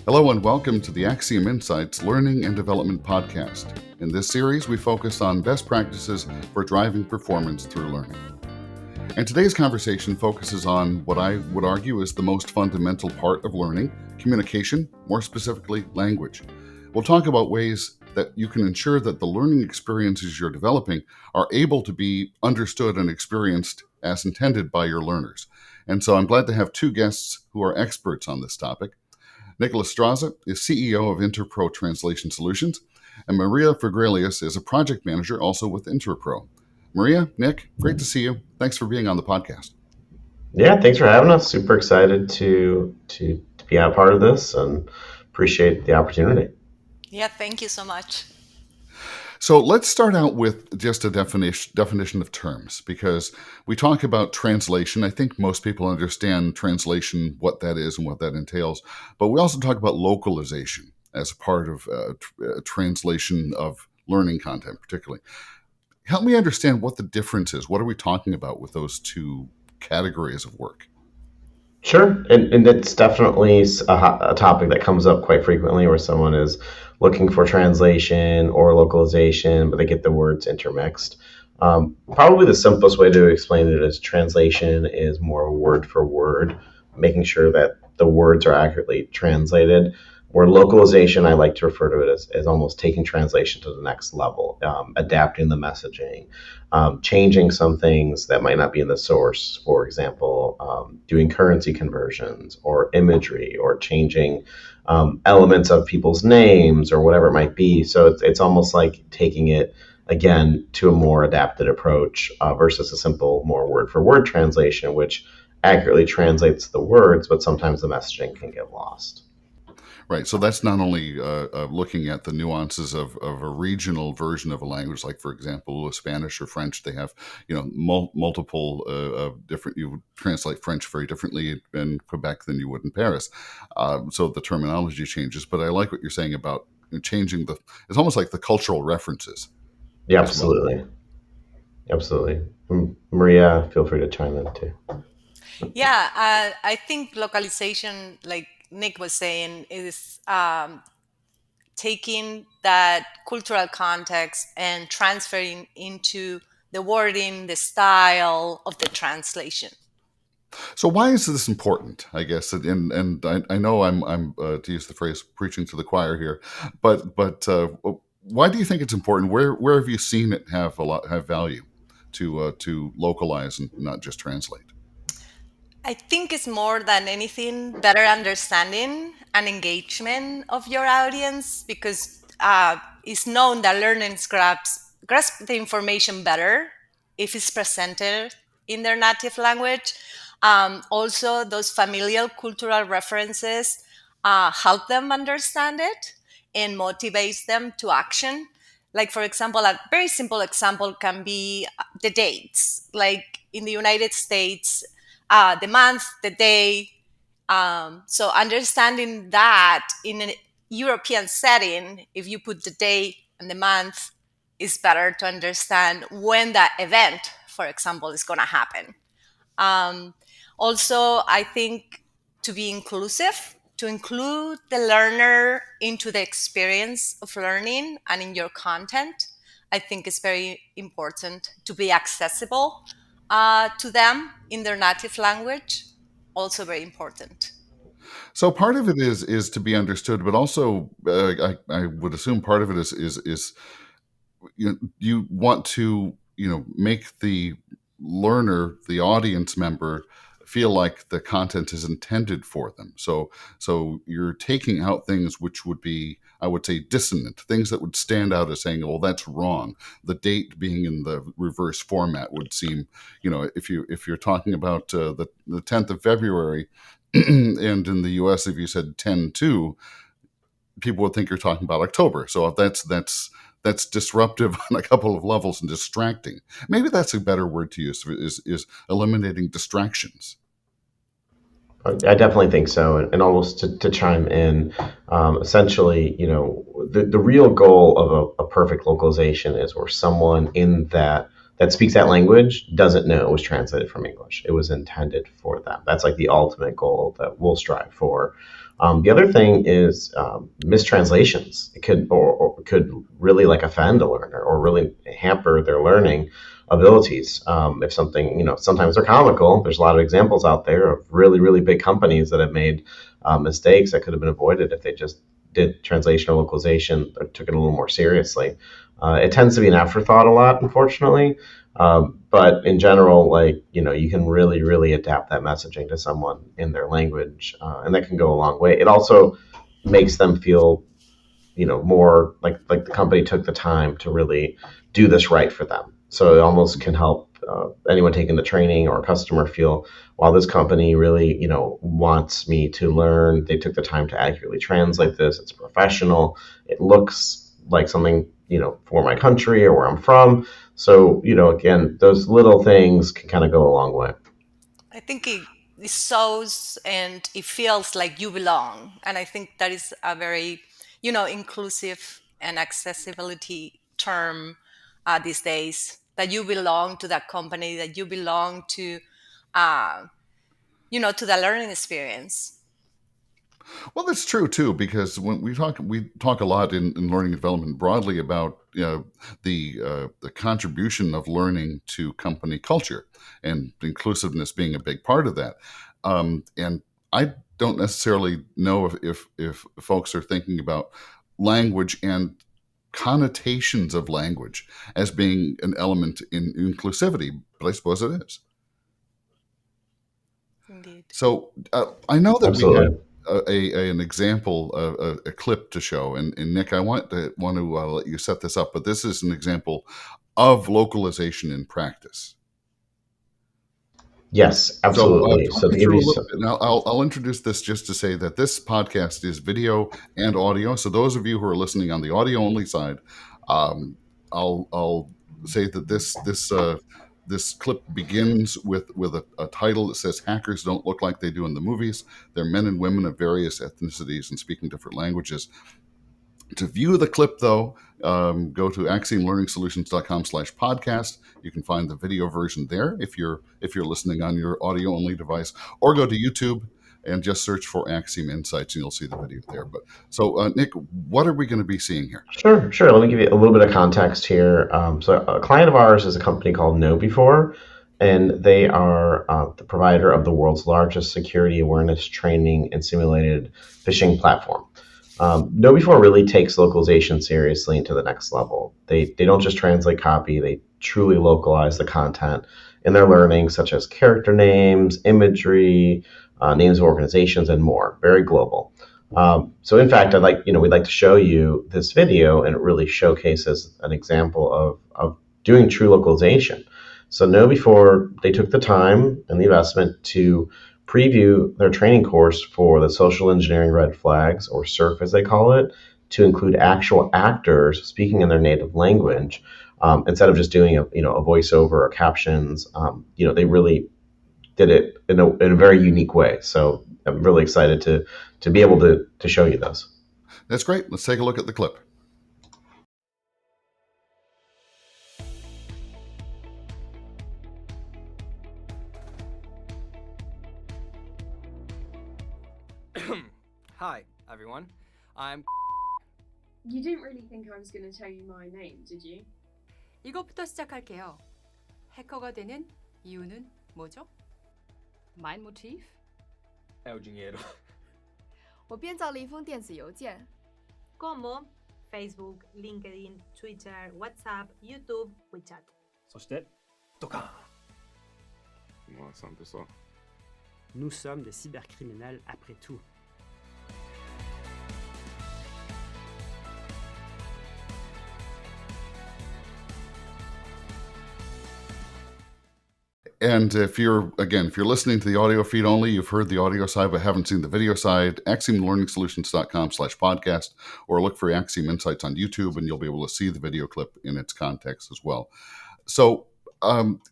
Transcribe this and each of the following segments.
Hello and welcome to the AXIOM Insights Learning and Development Podcast. In this series, we focus on best practices for driving performance through learning. And today's conversation focuses on what I would argue is the most fundamental part of learning, communication, more specifically, language. We'll talk about ways that you can ensure that the learning experiences you're developing are able to be understood and experienced as intended by your learners. And so I'm glad to have two guests who are experts on this topic. Strozza is CEO of Interpro Translation Solutions, and María Fagrelius is a project manager also with Interpro. Maria, Nick, great to see you. Thanks for being on the podcast. Yeah, thanks for having us. Super excited to be a part of this and appreciate the opportunity. Yeah, thank you so much. So let's start out with just a definition of terms, because we talk about translation. I think most people understand translation, what that is and what that entails. But we also talk about localization as a part of translation of learning content, particularly. Help me understand what the difference is. What are we talking about with those two categories of work? Sure, and it's definitely a topic that comes up quite frequently where someone is looking for translation or localization, but they get the words intermixed. Probably the simplest way to explain it is translation is more word for word, making sure that the words are accurately translated. Where localization, I like to refer to it as almost taking translation to the next level, adapting the messaging, changing some things that might not be in the source. For example, doing currency conversions or imagery or changing elements of people's names or whatever it might be. So it's almost like taking it, again, to a more adapted approach versus a simple, more word-for-word translation, which accurately translates the words, but sometimes the messaging can get lost. Right. So that's not only looking at the nuances of a regional version of a language, like, for example, Spanish or French. They have, multiple different. You would translate French very differently in Quebec than you would in Paris. So the terminology changes. But I like what you're saying about changing it's almost like the cultural references. Yeah, absolutely. Well. Absolutely. Maria, feel free to chime in too. Yeah, I think localization, like Nick was saying, is taking that cultural context and transferring into the wording, the style of the translation. So why is this important? I guess, and I know I'm to use the phrase preaching to the choir here, but why do you think it's important? Where have you seen it have value to localize and not just translate? I think it's more than anything better understanding and engagement of your audience, because it's known that learners grasp the information better if it's presented in their native language. Also, those familial cultural references help them understand it and motivates them to action. Like, for example, a very simple example can be the dates. Like in the United States, the month, the day. So understanding that in a European setting, if you put the day and the month, it's better to understand when that event, for example, is going to happen. Also, I think to be inclusive, to include the learner into the experience of learning and in your content, I think it's very important to be accessible to them in their native language. Also very important. So part of it is to be understood, but also I would assume part of it is you want to make the learner, the audience member, feel like the content is intended for them. So you're taking out things which would be, I would say, dissonant, things that would stand out as saying, well, that's wrong. The date being in the reverse format would seem, if you're talking about the 10th of February, and in the US, if you said 10/2, people would think you're talking about October. So if that's disruptive on a couple of levels and distracting. Maybe that's a better word to use, is eliminating distractions. I definitely think so. And almost to chime in, essentially, the real goal of a perfect localization is where someone in that that speaks that language doesn't know it was translated from English. It was intended for them. That's like the ultimate goal that we'll strive for. The other thing is mistranslations. It could or could really like offend a learner or really hamper their learning abilities. If something, sometimes they're comical. There's a lot of examples out there of really, really big companies that have made mistakes that could have been avoided if they just did translation or localization or took it a little more seriously. It tends to be an afterthought a lot, unfortunately. But in general, you can really, really adapt that messaging to someone in their language, and that can go a long way. It also makes them feel, more like the company took the time to really do this right for them. So it almost can help anyone taking the training or a customer feel, wow, this company really, wants me to learn. They took the time to accurately translate this. It's professional. It looks like something, for my country or where I'm from. So, again, those little things can kind of go a long way. I think it shows and it feels like you belong. And I think that is a very, inclusive and accessibility term these days, that you belong to that company, that you belong uh, to the learning experience. Well, that's true too, because when we talk a lot in learning and development broadly about the contribution of learning to company culture and inclusiveness being a big part of that. And I don't necessarily know if folks are thinking about language and connotations of language as being an element in inclusivity, but I suppose it is. Indeed. So I know that we had Absolutely. an example, a clip to show, and Nick, I want to let you set this up, but this is an example of localization in practice. Yes, So absolutely. talk So me to give through you a little some, bit. Now I'll introduce this just to say that this podcast is video and audio. So those of you who are listening on the audio only side, um, I'll say that this clip begins with a title that says "Hackers don't look like they do in the movies. They're men and women of various ethnicities and speaking different languages." To view the clip, though, go to axiomlearningsolutions.com/podcast. You can find the video version there if you're listening on your audio only device, or go to YouTube and just search for Axiom Insights, and you'll see the video there. But so, Nick, what are we going to be seeing here? Sure, sure. Let me give you a little bit of context here. So, a client of ours is a company called KnowBe4, and they are the provider of the world's largest security awareness training and simulated phishing platform. KnowBe4 really takes localization seriously into the next level. They don't just translate copy; they truly localize the content in their learning, such as character names, imagery, names of organizations, and more. Very global. So in fact, we'd like to show you this video, and it really showcases an example of doing true localization. So KnowBe4 they took the time and the investment to preview their training course for the social engineering red flags, or SURF as they call it, to include actual actors speaking in their native language, instead of just doing a voiceover or captions. They really did it in a very unique way. So I'm really excited to be able to show you this. That's great. Let's take a look at the clip. Hi, everyone. I'm You didn't really think I was going to tell you my name, did you? 이것부터 시작할게요. 해커가 되는 이유는 뭐죠? Mein Motiv? El Dinheiro. 我编造了一封电子邮件。como Facebook, LinkedIn, Twitter, WhatsApp, YouTube, WeChat. そして、ドカーン Moi, c'est un peu ça. Nous sommes des cybercriminels après tout. And if you're listening to the audio feed only, you've heard the audio side but haven't seen the video side, axiomlearningsolutions.com/podcast, or look for Axiom Insights on YouTube, and you'll be able to see the video clip in its context as well. So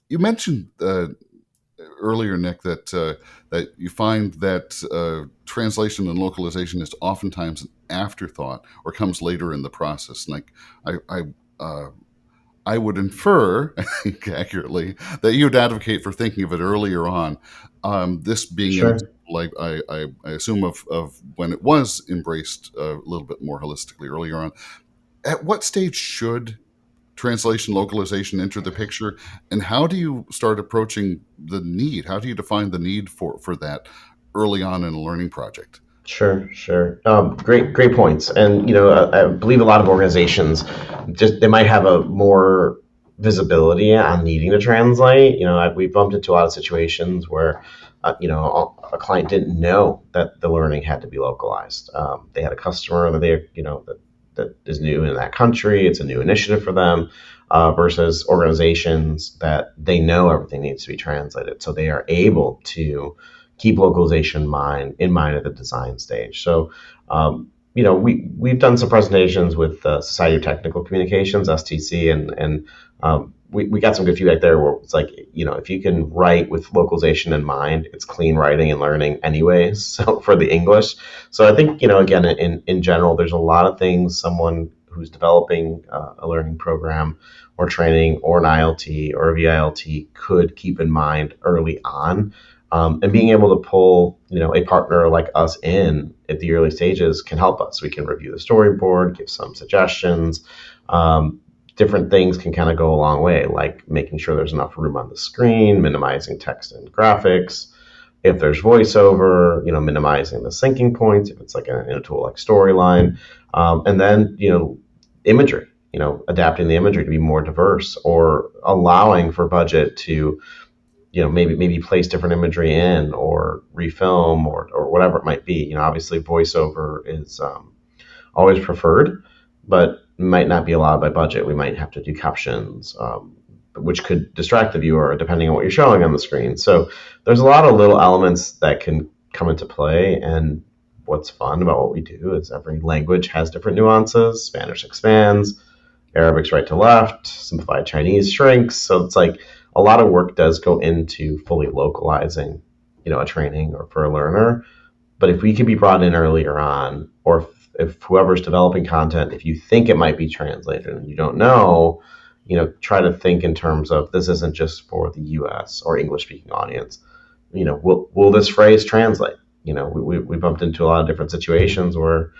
you mentioned earlier, Nick, that you find that translation and localization is oftentimes an afterthought or comes later in the process. Like I would infer, I think accurately, that you'd advocate for thinking of it earlier on. This being an Sure. example, I assume of when it was embraced a little bit more holistically earlier on. At what stage should translation localization enter the picture, and how do you start approaching the need? How do you define the need for that early on in a learning project? Sure, sure. Great points. And I believe a lot of organizations just they might have a more visibility on needing to translate. We bumped into a lot of situations where, a client didn't know that the learning had to be localized. They had a customer that that is new in that country. It's a new initiative for them. Versus organizations that they know everything needs to be translated, so they are able to keep localization in mind at the design stage. So, we've done some presentations with Society of Technical Communications (STC), and we got some good feedback there. Where it's like, if you can write with localization in mind, it's clean writing and learning anyways. So for the English, so I think again in general, there's a lot of things someone who's developing a learning program or training or an ILT or a VILT could keep in mind early on. And being able to pull, a partner like us in at the early stages can help us. We can review the storyboard, give some suggestions. Different things can kind of go a long way, like making sure there's enough room on the screen, minimizing text and graphics. If there's voiceover, minimizing the syncing points if it's like in a tool like Storyline, and then imagery, adapting the imagery to be more diverse or allowing for budget to maybe place different imagery in or refilm or whatever it might be. Obviously voiceover is always preferred, but might not be allowed by budget. We might have to do captions, which could distract the viewer depending on what you're showing on the screen. So there's a lot of little elements that can come into play. And what's fun about what we do is every language has different nuances. Spanish expands, Arabic's right to left, simplified Chinese shrinks. So it's like a lot of work does go into fully localizing, a training or for a learner. But if we can be brought in earlier on, or if whoever's developing content, if you think it might be translated and you don't know, try to think in terms of this isn't just for the U.S. or English-speaking audience. Will this phrase translate? We bumped into a lot of different situations where,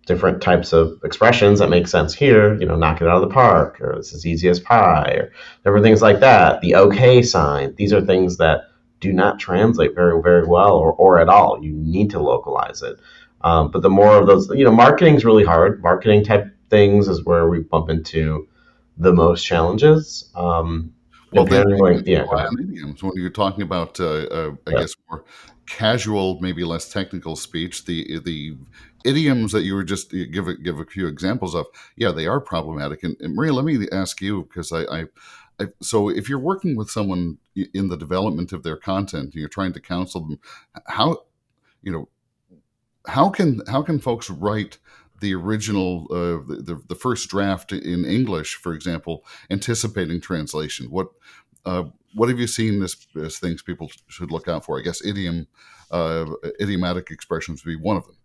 different types of expressions that make sense here, knock it out of the park, or this is easy as pie, or different things like that. The okay sign, these are things that do not translate very, very well or at all. You need to localize it. But the more of those, marketing is really hard. Marketing type things is where we bump into the most challenges. Well, If you're then you anything, can yeah, go rely ahead. on idioms when you're talking about, I Yeah. guess, more casual, maybe less technical speech. The idioms that you were just give a few examples of, yeah, they are problematic. And Maria, let me ask you because so if you're working with someone in the development of their content, and you're trying to counsel them, how you know how can folks write the original the first draft in English, for example, anticipating translation? What have you seen as things people should look out for? I guess idiomatic expressions would be one of them.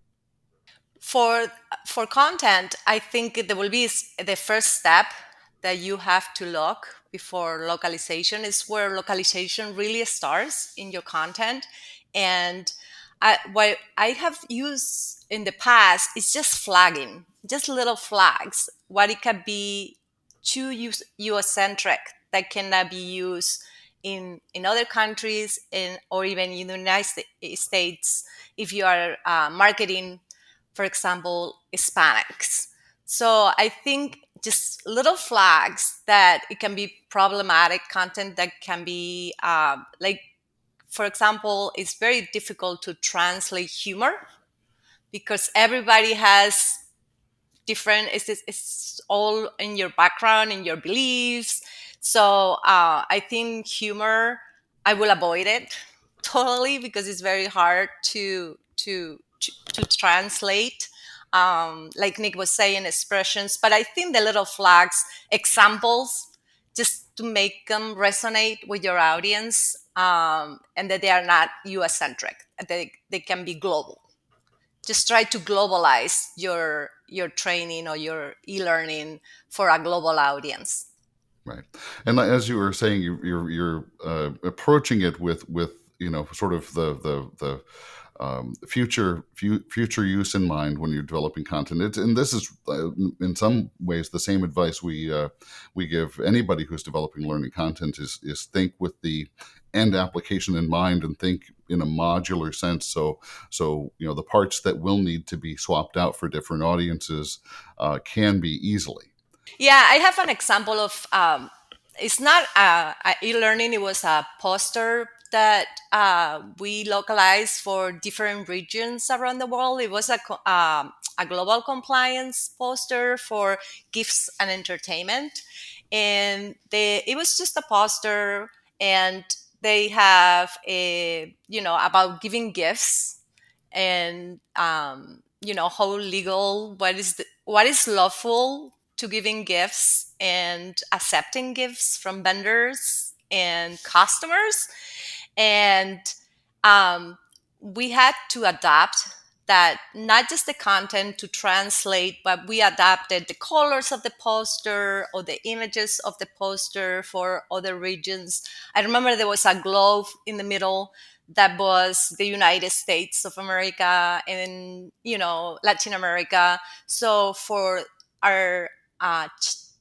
For for content, I think there will be the first step that you have to look before localization is where localization really starts in your content. And what I have used in the past is just flagging, just little flags. What it can be too US-centric that cannot be used in other countries or even in the United States if you are marketing, for example, Hispanics. So I think just little flags that it can be problematic content that can be like, for example, it's very difficult to translate humor because everybody has different, it's all in your background, in your beliefs. So I think humor, I will avoid it totally because it's very hard to translate, like Nick was saying, expressions. But I think the little flags, examples, just to make them resonate with your audience, and that they are not US centric, they can be global. Just try to globalize your training or your e-learning for a global audience. Right. And as you were saying, you're approaching it with sort of the future use in mind when you're developing content. And this is in some ways the same advice we give anybody who's developing learning content is think with the end application in mind and think in a modular sense. So the parts that will need to be swapped out for different audiences can be easily. Yeah, I have an example of it's not a e-learning. It was a poster that we localized for different regions around the world. It was a global compliance poster for gifts and entertainment, and it was just a poster, and they have about giving gifts and how legal what is lawful to giving gifts and accepting gifts from vendors and customers. And um, we had to adapt that, not just the content to translate, but we adapted the colors of the poster or the images of the poster for other regions. I remember there was a globe in the middle that was the United States of America and Latin America. So for our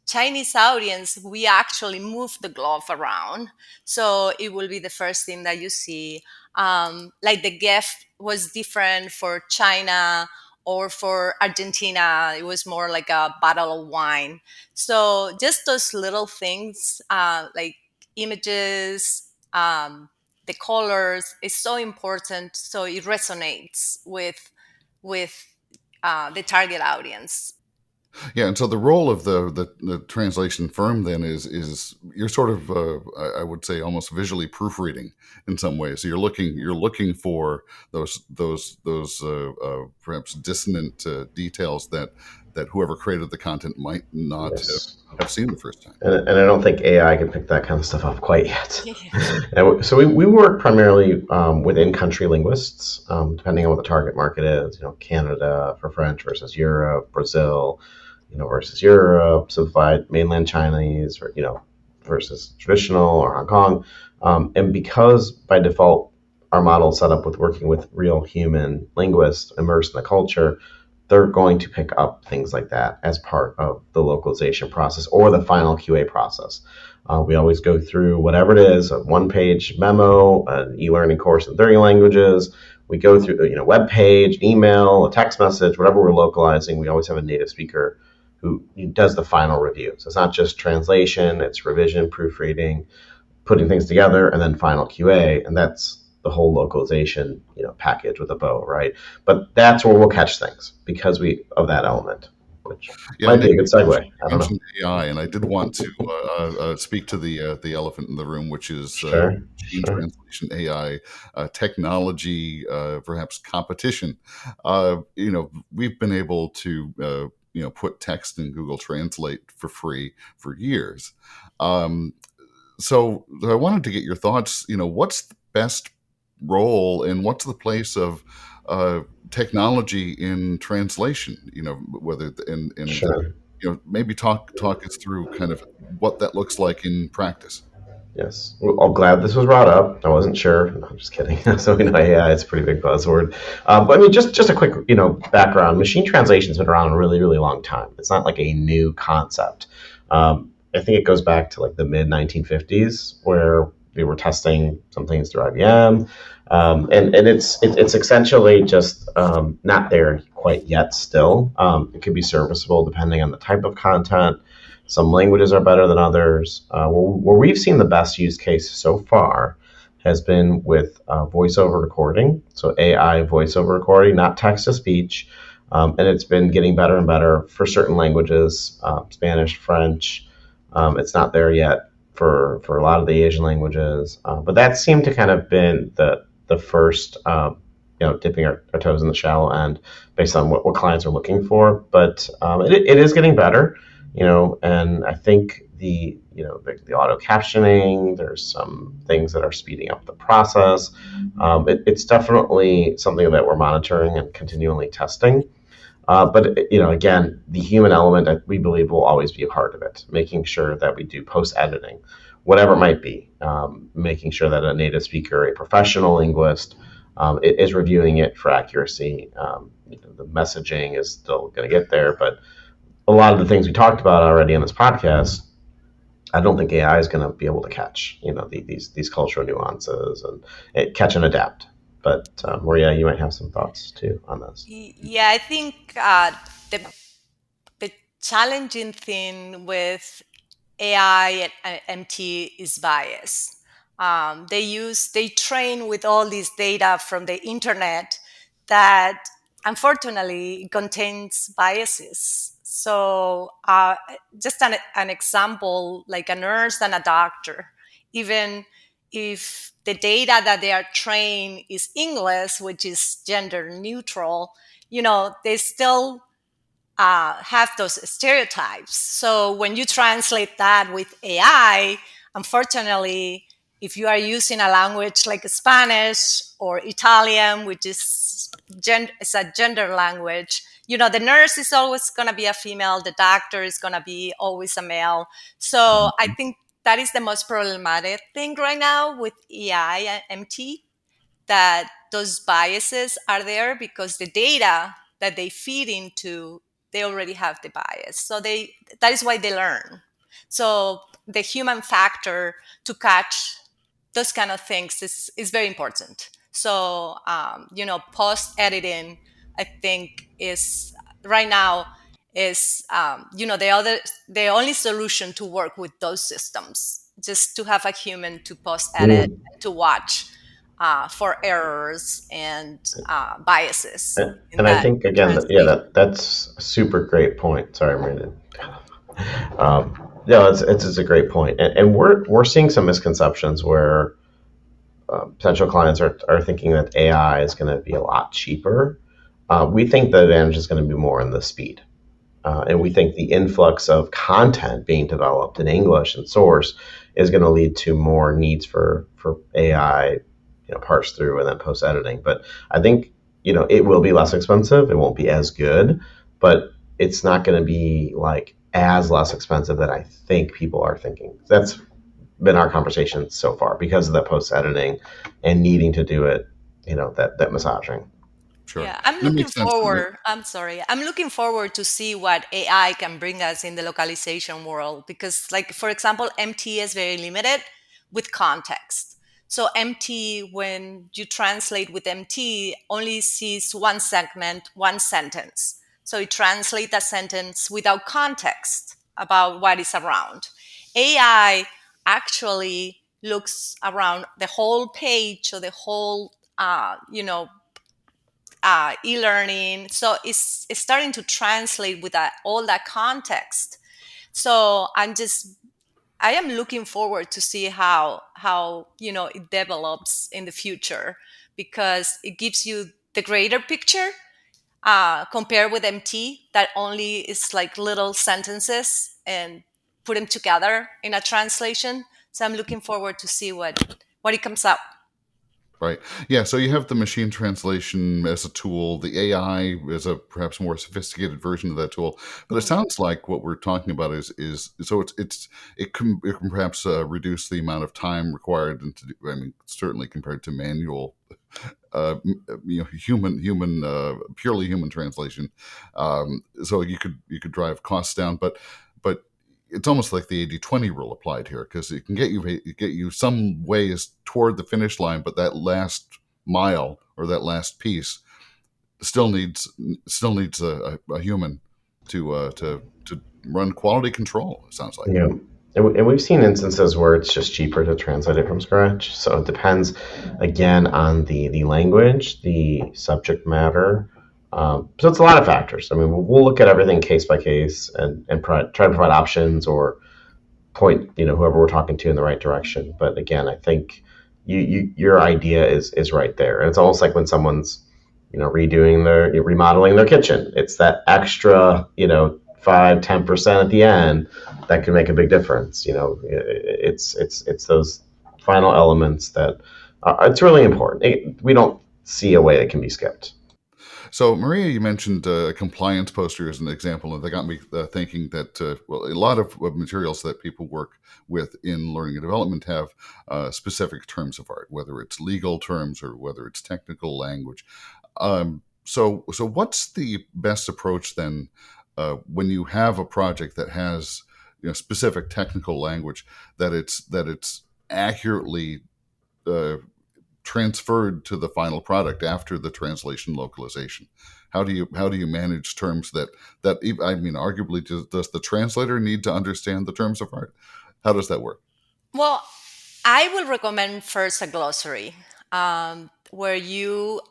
Chinese audience, we actually moved the glove around, so it will be the first thing that you see. Like the gift was different for China, or for Argentina, it was more like a bottle of wine. So just those little things, like images, the colors, is so important. So it resonates with the target audience. Yeah, and so the role of the translation firm then is you're sort of I would say almost visually proofreading in some ways. So you're looking for those perhaps dissonant details that whoever created the content might not Yes. have seen the first time. And I don't think AI can pick that kind of stuff up quite yet. Yeah. And so we work primarily with in-country linguists, depending on what the target market is. Canada for French versus Europe, Brazil, versus Europe, simplified mainland Chinese, or versus traditional or Hong Kong. And because by default our model is set up with working with real human linguists immersed in the culture, they're going to pick up things like that as part of the localization process or the final QA process. We always go through whatever it is, a one-page memo, an e-learning course in 30 languages. We go through a web page, an email, a text message, whatever we're localizing. We always have a native speaker who does the final review. So it's not just translation, it's revision, proofreading, putting things together, and then final QA. And that's the whole localization, package with a bow, right? But that's where we'll catch things because of that element, which might be a good segue. I don't know. Mentioned AI, and I did want to speak to the elephant in the room, which is Sure. machine translation AI technology, perhaps competition. We've been able to put text in Google Translate for free for years. So I wanted to get your thoughts. What's the best role and what's the place of technology in translation? Whether and Sure. maybe talk us through kind of what that looks like in practice. Yes. Well, I'm glad this was brought up. I wasn't sure. No, I'm just kidding. So AI is a pretty big buzzword. But I mean, just a quick background. Machine translation's been around a really, really long time. It's not like a new concept. I think it goes back to like the mid 1950s where we were testing some things through IBM. And it's essentially just not there quite yet still. It could be serviceable depending on the type of content. Some languages are better than others. Where we've seen the best use case so far has been with voiceover recording. So AI voiceover recording, not text to speech. And it's been getting better and better for certain languages, Spanish, French. It's not there yet for a lot of the Asian languages. But that seemed to kind of been the first, dipping our toes in the shallow end based on what clients are looking for. But it is getting better, and I think the auto captioning, there's some things that are speeding up the process. It's definitely something that we're monitoring and continually testing. But again, the human element we believe will always be a part of it, making sure that we do post editing, whatever it might be, making sure that a native speaker, a professional linguist, is reviewing it for accuracy. The messaging is still going to get there, but a lot of the things we talked about already in this podcast, I don't think AI is going to be able to catch, these cultural nuances and catch and adapt. But Maria, you might have some thoughts too on this. Yeah, I think the challenging thing with AI and MT is bias. They train with all this data from the internet that unfortunately contains biases. So just an example, like a nurse and a doctor, even if the data that they are trained is English, which is gender neutral, they still have those stereotypes. So when you translate that with AI, unfortunately, if you are using a language like Spanish or Italian, which is it's a gender language, the nurse is always going to be a female, the doctor is going to be always a male. So I think that is the most problematic thing right now with AI and MT, that those biases are there because the data that they feed into, they already have the bias. So that is why they learn. So the human factor to catch those kind of things is very important. So post editing, I think, is right now is the only solution to work with those systems, just to have a human to post edit and to watch for errors and biases in And I that think again, translation. that's a super great point. Sorry, Marina. No, it's a great point, and we're seeing some misconceptions where potential clients are thinking that AI is going to be a lot cheaper. We think the advantage is going to be more in the speed. And we think the influx of content being developed in English and source is going to lead to more needs for AI, parse through and then post editing. But I think it will be less expensive. It won't be as good, but it's not going to be like as less expensive that I think people are thinking. That's been our conversation so far because of that post editing and needing to do it, that massaging. Sure. Yeah, I'm And it looking makes sense to me. forward. I'm sorry. I'm looking forward to see what AI can bring us in the localization world because, like, for example, MT is very limited with context. So MT, when you translate with MT, only sees one segment, one sentence. So it translates a sentence without context about what is around. AI actually looks around the whole page or the whole, e-learning. So it's starting to translate with all that context. So I am looking forward to see how it develops in the future because it gives you the greater picture compared with MT that only is like little sentences and put them together in a translation. So I'm looking forward to see what it comes out. Right. Yeah. So you have the machine translation as a tool. The AI is a perhaps more sophisticated version of that tool. But it Mm. sounds like what we're talking about is so it can perhaps reduce the amount of time required and I mean, certainly compared to manual, human purely human translation. So you could drive costs down, but it's almost like the 80-20 rule applied here because it can get you some ways toward the finish line, but that last mile or that last piece still needs a human to run quality control. It sounds like. Yeah. And we've seen instances where it's just cheaper to translate it from scratch. So it depends, again, on the language, the subject matter. So it's a lot of factors. I mean, we'll look at everything case by case and try to provide options or point whoever we're talking to in the right direction. But again, I think your idea is right there. And it's almost like when someone's remodeling their kitchen. It's that extra 5-10% at the end that can make a big difference. It's those final elements that it's really important. We don't see a way that can be skipped. So, Maria, you mentioned a compliance poster as an example, and that got me thinking that, well, a lot of materials that people work with in learning and development have specific terms of art, whether it's legal terms or whether it's technical language. So what's the best approach then when you have a project that has specific technical language that it's accurately transferred to the final product after the translation localization? How do you manage terms that I mean, arguably, does the translator need to understand the terms of art? How does that work? Well, I will recommend first a glossary where you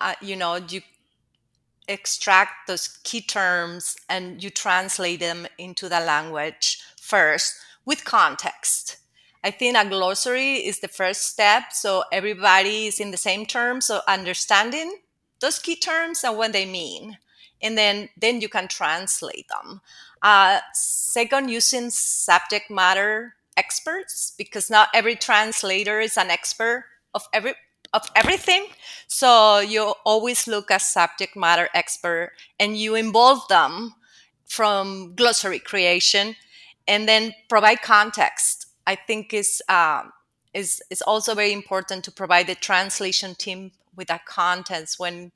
extract those key terms and you translate them into the language first with context. I think a glossary is the first step, so everybody is in the same terms, so understanding those key terms and what they mean, and then you can translate them. Second, using subject matter experts, because not every translator is an expert of everything. So you always look at subject matter expert and you involve them from glossary creation, and then provide context. I think is also very important to provide the translation team with that context when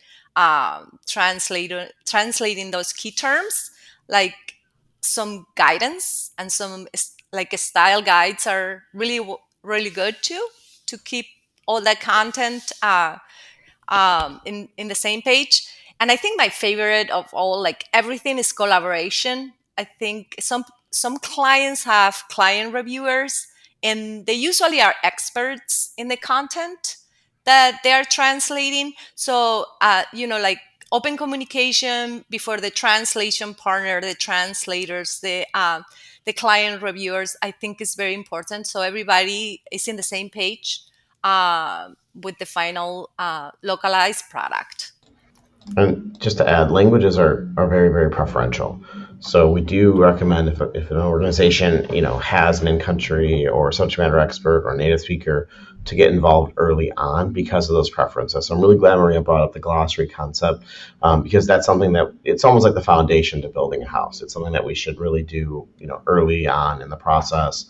translating those key terms, like some guidance and some like style guides are really good too, to keep all that content in the same page. And I think my favorite of all, like everything is collaboration. I think some clients have client reviewers, and they usually are experts in the content that they are translating. So like open communication before the translation partner, the translators, the client reviewers, I think is very important. So everybody is in the same page with the final localized product. And just to add, languages are very, very preferential. So we do recommend if an organization, has an in-country or subject matter expert or native speaker, to get involved early on because of those preferences. So I'm really glad Maria brought up the glossary concept, because that's something that it's almost like the foundation to building a house. It's something that we should really do, early on in the process,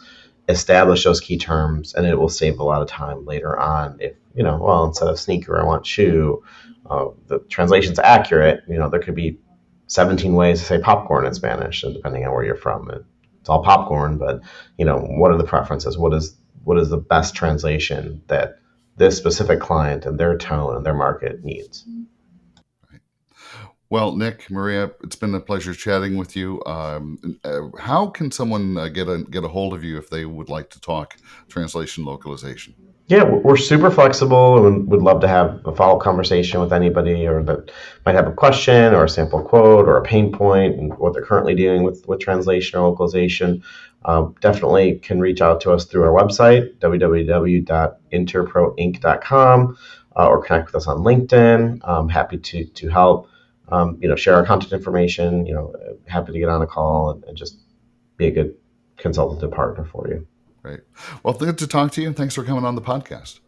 establish those key terms, and it will save a lot of time later on. If, instead of sneaker, I want shoe. The translation's accurate, there could be 17 ways to say popcorn in Spanish, and depending on where you're from, it's all popcorn. But what are the preferences? What is the best translation that this specific client and their tone and their market needs? Well, Nick, Maria, it's been a pleasure chatting with you. How can someone get a hold of you if they would like to talk translation localization? Yeah, we're super flexible and would love to have a follow-up conversation with anybody or that might have a question or a sample quote or a pain point and what they're currently doing with translation or localization. Definitely can reach out to us through our website, www.interproinc.com, or connect with us on LinkedIn. I'm happy to help, share our contact information, happy to get on a call and just be a good consultative partner for you. Great. Well, good to talk to you, and thanks for coming on the podcast.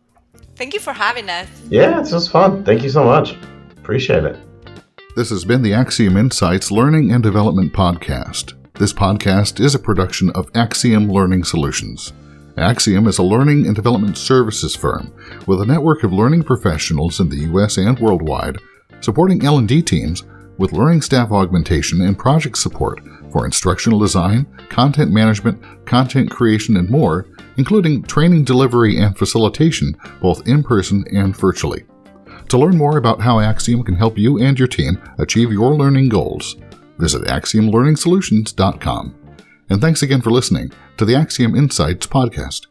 Thank you for having us. Yeah, it's just fun. Thank you so much. Appreciate it. This has been the AXIOM Insights Learning and Development Podcast. This podcast is a production of AXIOM Learning Solutions. AXIOM is a learning and development services firm with a network of learning professionals in the U.S. and worldwide, supporting L&D teams with learning staff augmentation and project support for instructional design, content management, content creation, and more, including training delivery and facilitation, both in person and virtually. To learn more about how AXIOM can help you and your team achieve your learning goals, visit AXIOMLearningsolutions.com. And thanks again for listening to the AXIOM Insights podcast.